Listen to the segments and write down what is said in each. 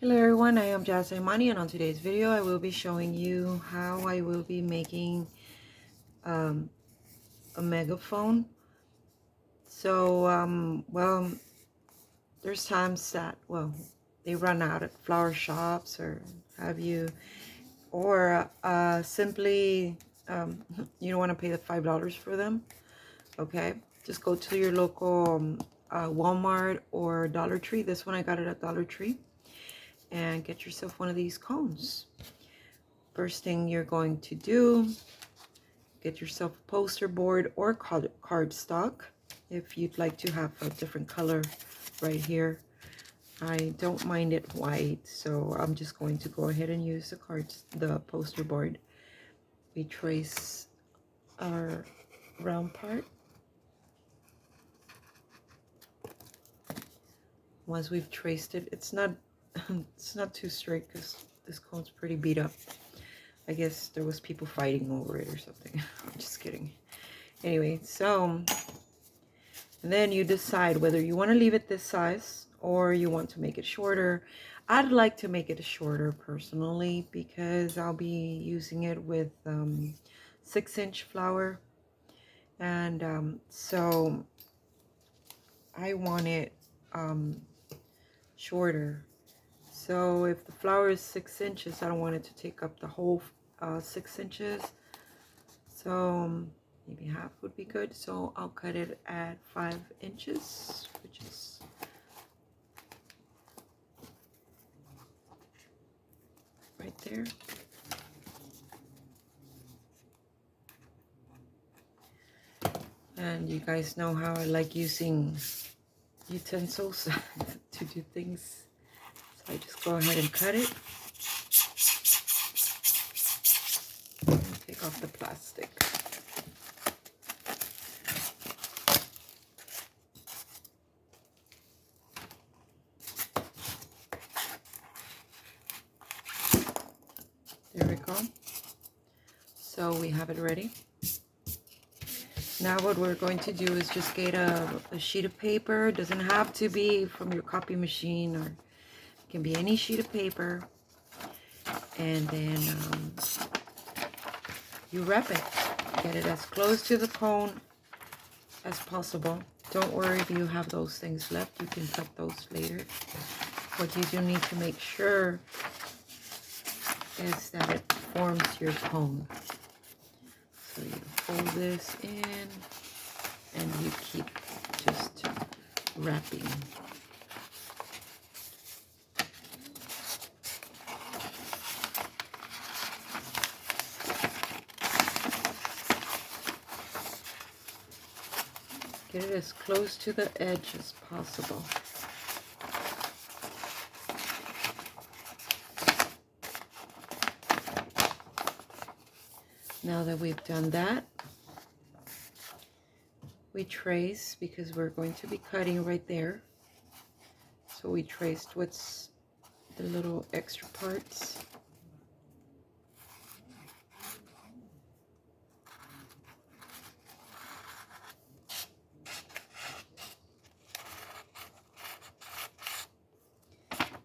Hello everyone, I am Jazz Imani, and on today's video I will be showing you how I will be making a megaphone. So, well, there's times that, well, they run out at flower shops or have you, or simply you don't want to pay the $5 for them. Okay, just go to your local Walmart or Dollar Tree. This one I got it at Dollar Tree, and get yourself one of these cones. First thing you're going to do, get yourself a poster board or cardstock. If you'd like to have a different color right here, I don't mind it white, so I'm just going to go ahead and use the poster board. We trace our round part. Once we've traced it, it's not it's not too straight because this cone's pretty beat up. I guess there was people fighting over it or something. I'm just kidding. Anyway, so and then you decide whether you want to leave it this size or you want to make it shorter. I'd like to make it shorter personally because I'll be using it with 6-inch flower, and so I want it shorter. So if the flower is 6 inches, I don't want it to take up the whole 6 inches. So maybe half would be good. So I'll cut it at 5 inches, which is right there. And you guys know how I like using utensils to do things. So I just go ahead and cut it. And take off the plastic. There we go. So we have it ready. Now what we're going to do is just get a sheet of paper. It doesn't have to be from your copy machine, or it can be any sheet of paper. And then you wrap it. Get it as close to the cone as possible. Don't worry if you have those things left. You can cut those later. What you do need to make sure is that it forms your cone. So you fold this in and you keep just wrapping. Get it as close to the edge as possible. Now that we've done that, we trace, because we're going to be cutting right there. So we traced what's the little extra parts.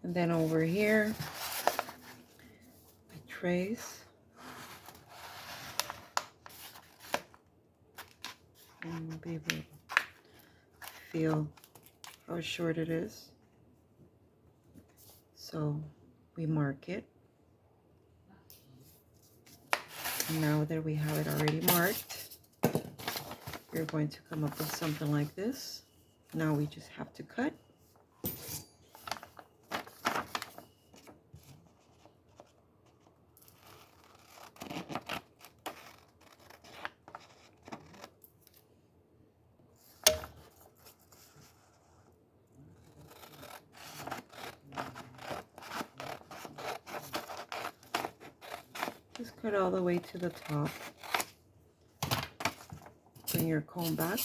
And then over here, we trace. And you'll be able to feel how short it is. So we mark it. And now that we have it already marked, you're going to come up with something like this. Now we just have to cut. Just cut all the way to the top. Bring your comb back.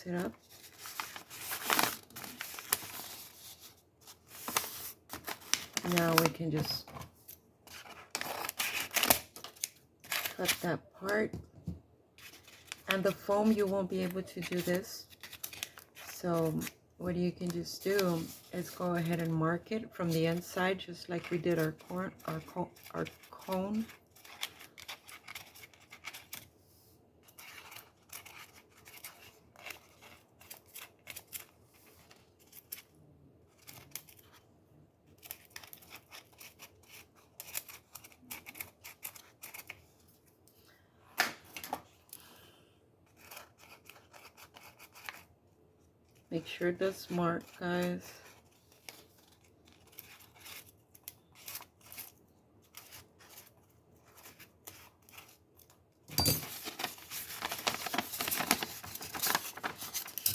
it up. Now we can just cut that part. And the foam, you won't be able to do this. So what you can just do is go ahead and mark it from the inside, just like we did our cone. Make sure that's marked, guys.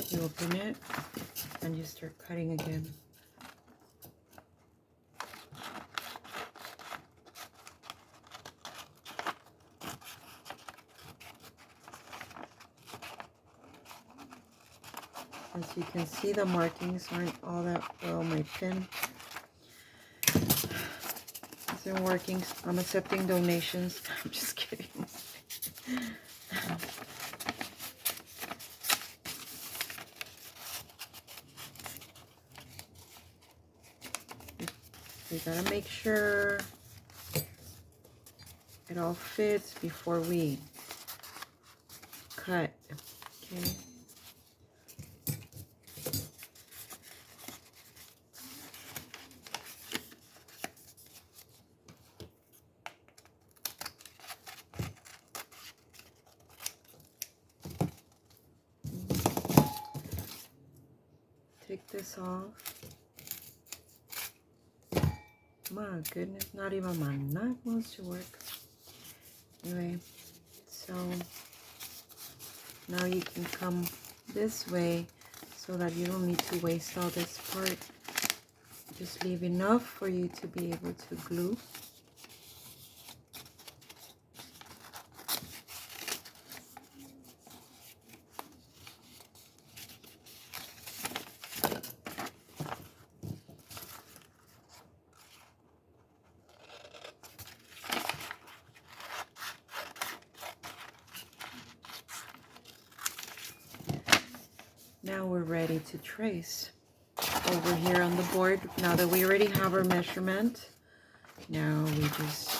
You open it and you start cutting again. As you can see, the markings aren't all that well. My pen isn't working. I'm accepting donations. I'm just kidding. We gotta make sure it all fits before we cut. Okay. Take this off. My goodness, not even my knife wants to work. Anyway, so now you can come this way so that you don't need to waste all this part. Just leave enough for you to be able to glue. Now we're ready to trace over here on the board. Now that we already have our measurement, now we just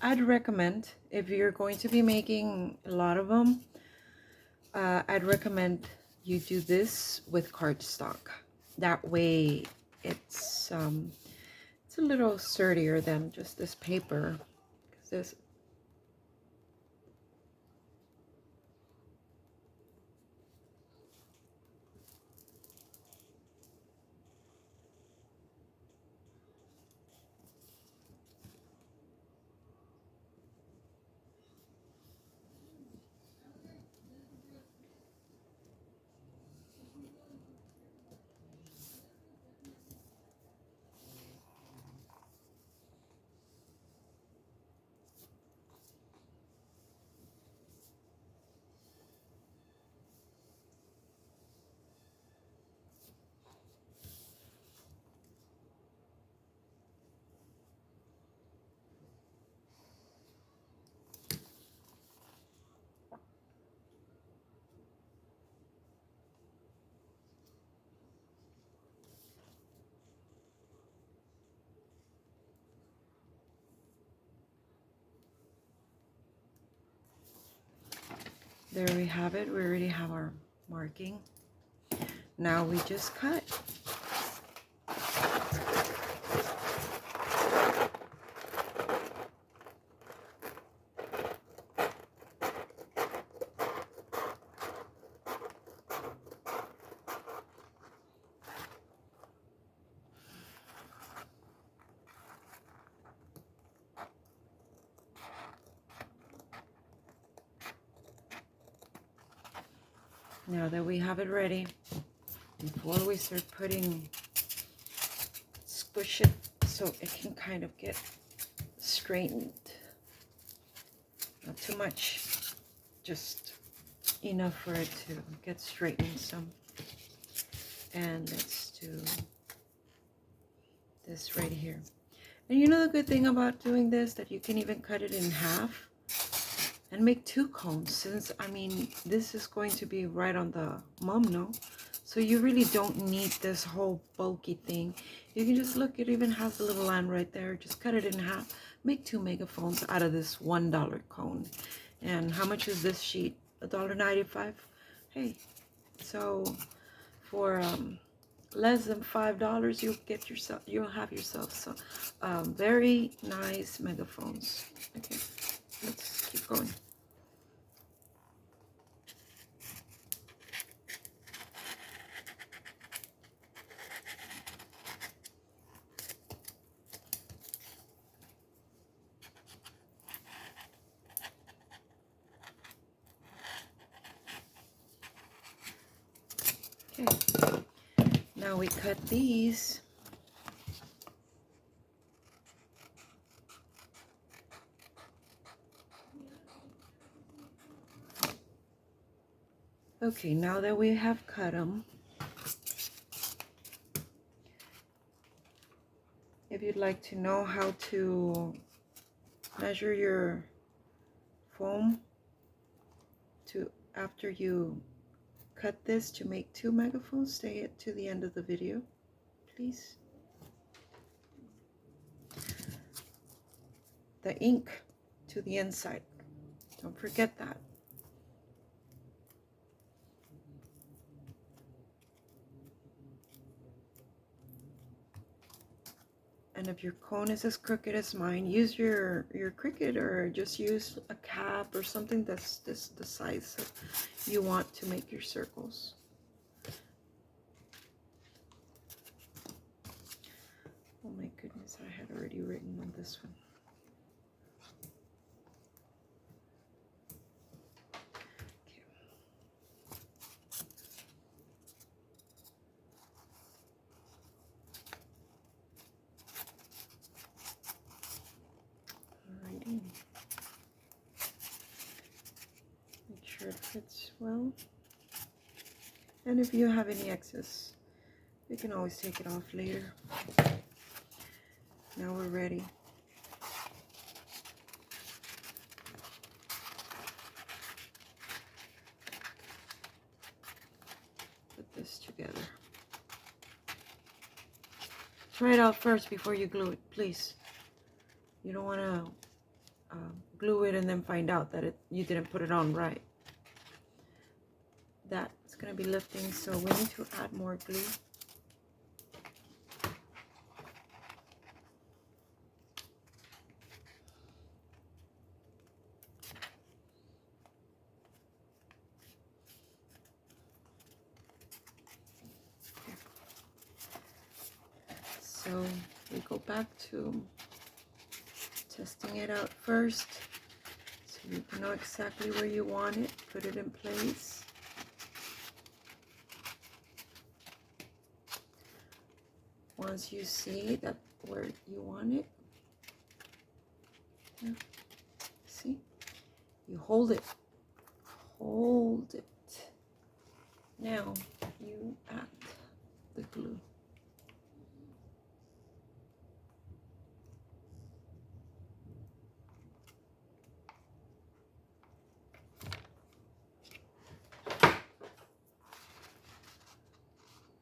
I'd recommend, if you're going to be making a lot of them, I'd recommend you do this with cardstock. That way it's a little sturdier than just this paper. 'Cause this there we have it. We already have our marking. Now we just cut. Now that we have it ready, before we start putting, so it can kind of get straightened. Not too much, just enough for it to get straightened some. And let's do this right here. And you know the good thing about doing this, that you can even cut it in half and make 2 cones, since I mean this is going to be right on the mum, no? So you really don't need this whole bulky thing. You can just look, it even has a little line right there. Just cut it in half, make 2 megaphones out of this $1 cone. And how much is this sheet? $1.95. Hey, so for less than $5, you'll have yourself some very nice megaphones. Okay, let's keep going. Okay, now we cut these. Okay, now that we have cut them, if you'd like to know how to measure your foam to after you cut this to make 2 megaphones, stay to the end of the video, please. The ink to the inside, don't forget that. And if your cone is as crooked as mine, use your Cricut, or just use a cap or something that's the size you want to make your circles. Oh my goodness, I had already written on this one. Make sure it fits well. And if you have any excess, you can always take it off later. Now we're ready. Put this together. Try it out first before you glue it, please. You don't want to glue it and then find out that you didn't put it on right. That's going to be lifting, so we need to add more glue. So we go back to testing it out first, so you can know exactly where you want it. Put it in place. Once you see that where you want it, yeah, see, you hold it. Hold it. Now you add the glue.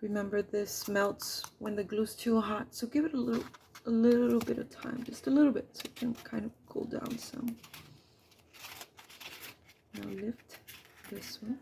Remember, this melts when the glue's too hot, so give it a little bit of time, just a little bit, so it can kind of cool down some. Now lift this one.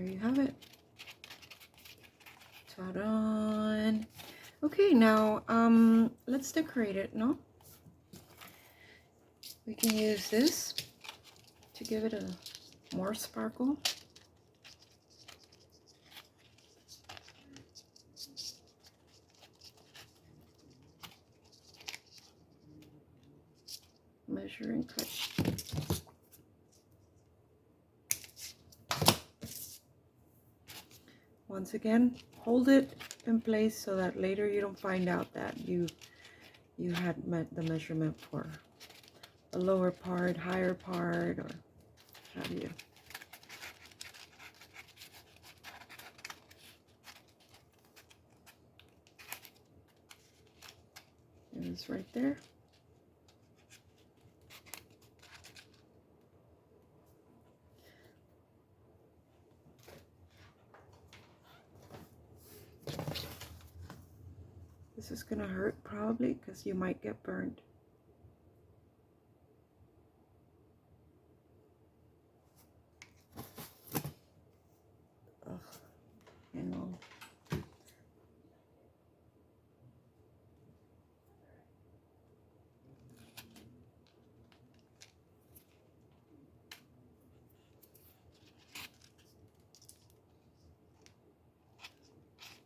there you have it. Ta-da! Okay, now let's decorate it, no? We can use this to give it a more sparkle. Measure and cut. Once again, hold it in place so that later you don't find out that you had met the measurement for a lower part, higher part, or have you. It is right there. This is gonna hurt probably because you might get burned. Ugh, hang on.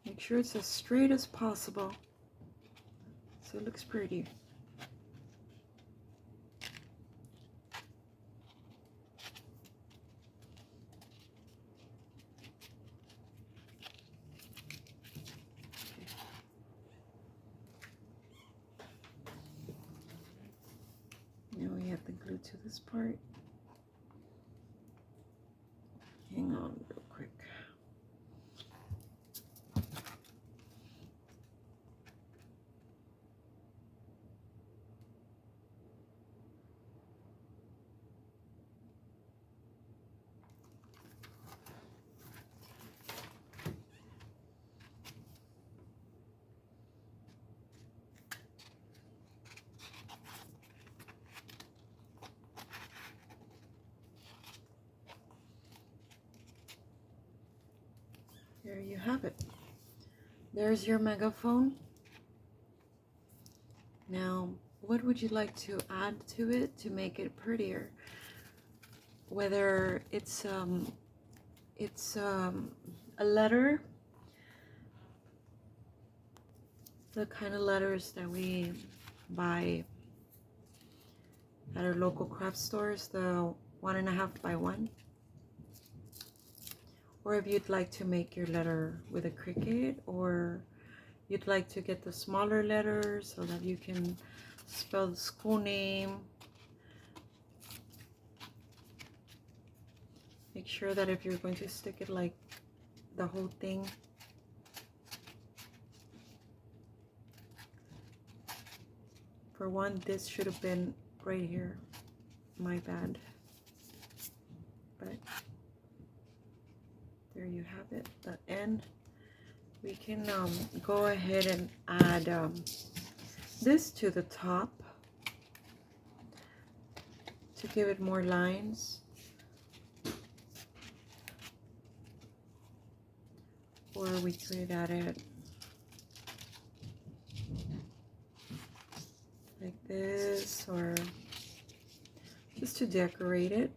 Make sure it's as straight as possible so it looks pretty. Now we have the glue to this part. Hang on real quick. There you have it. There's your megaphone. Now, what would you like to add to it to make it prettier? Whether it's a letter, the kind of letters that we buy at our local craft stores, the 1.5 by 1. Or if you'd like to make your letter with a Cricut, or you'd like to get the smaller letters so that you can spell the school name. Make sure that if you're going to stick it like the whole thing, for one, this should have been right here. My bad. But there you have it, the end. We can go ahead and add this to the top to give it more lines. Or we could add it like this, or just to decorate it.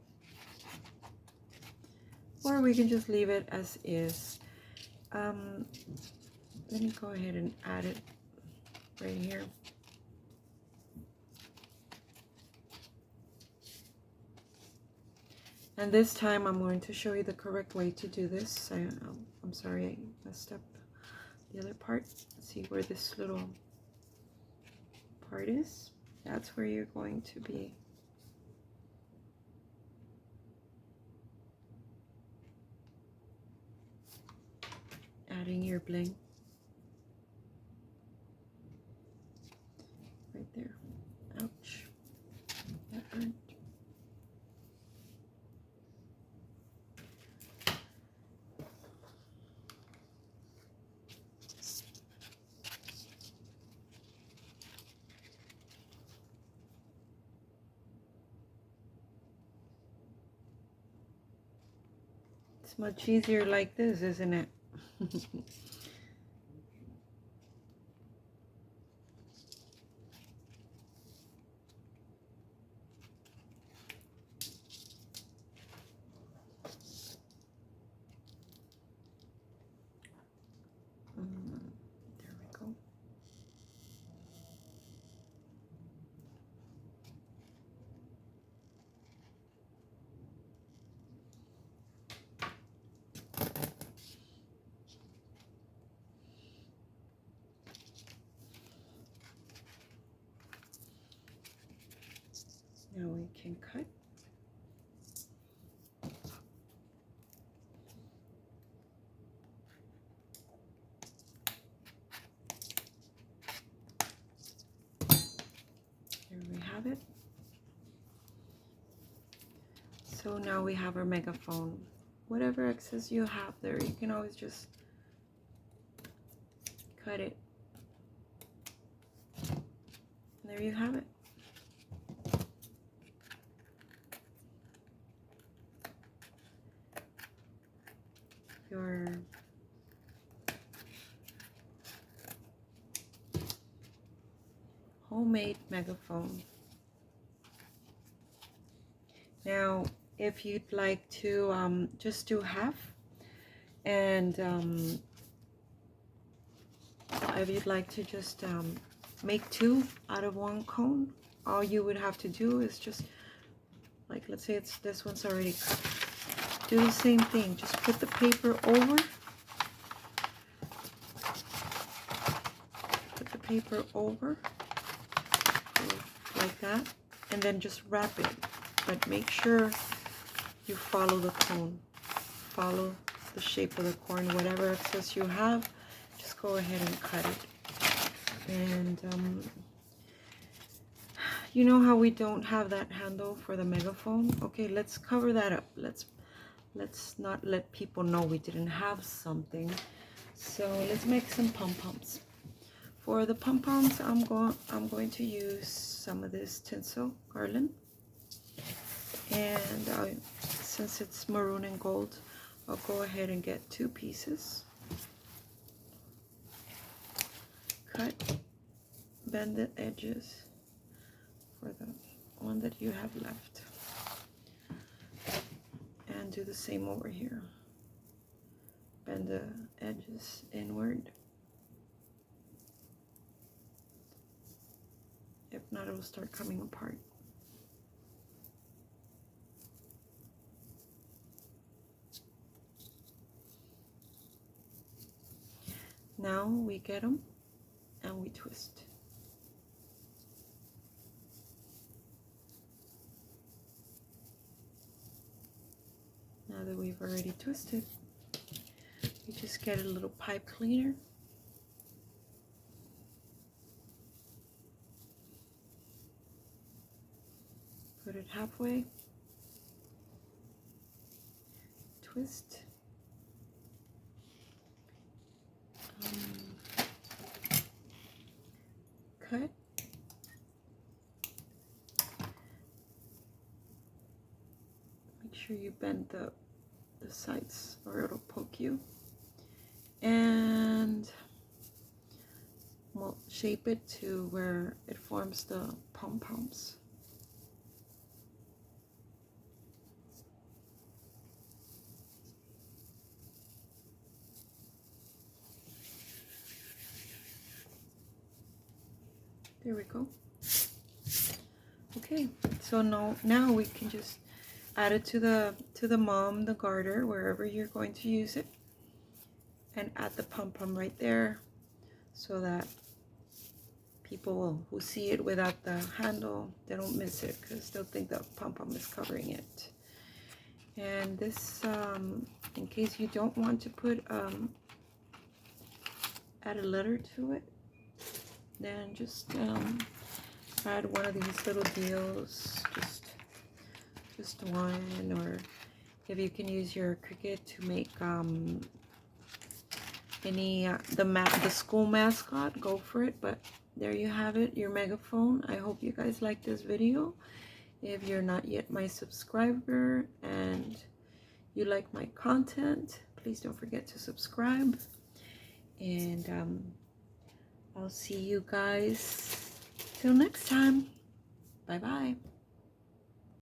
Or we can just leave it as is. Let me go ahead and add it right here. And this time I'm going to show you the correct way to do this. I'm sorry I messed up the other part. See where this little part is? That's where you're going to be adding your bling. Right there. Ouch. That hurt. It's much easier like this, isn't it? There we go. Now we can cut. There we have it. So now we have our megaphone. Whatever excess you have there, you can always just cut it. And there you have it. Your homemade megaphone. Now, if you'd like to just do half, and if you'd like to just make two out of one cone, all you would have to do is just, like, let's say this one's already cut. Do the same thing. Just put the paper over. Put the paper over, like that, and then just wrap it. But make sure you follow the cone. Follow the shape of the cone. Whatever excess you have, just go ahead and cut it. And you know how we don't have that handle for the megaphone? Okay, let's cover that up. Let's not let people know we didn't have something. So let's make some pom-poms. For the pom-poms, I'm going to use some of this tinsel garland. And since it's maroon and gold, I'll go ahead and get 2 pieces. Cut, bend the edges for the one that you have left. And do the same over here. Bend the edges inward. If not, it will start coming apart. Now we get them and we twist. Now that we've already twisted, we just get a little pipe cleaner. Put it halfway. Twist. Cut. Make sure you bend the sides or it'll poke you. And we'll shape it to where it forms the pom-poms. There we go. Okay, so now we can just add it to the mom, the garter, wherever you're going to use it, and add the pom-pom right there, so that people who see it without the handle, they don't miss it, because they'll think the pom-pom is covering it. And this, in case you don't want to put add a letter to it, then just add one of these little deals, just one, or if you can use your Cricut to make any the school mascot, go for it. But there you have it, your megaphone. I hope you guys like this video. If you're not yet my subscriber and you like my content, please don't forget to subscribe. And I'll see you guys till next time. Bye bye.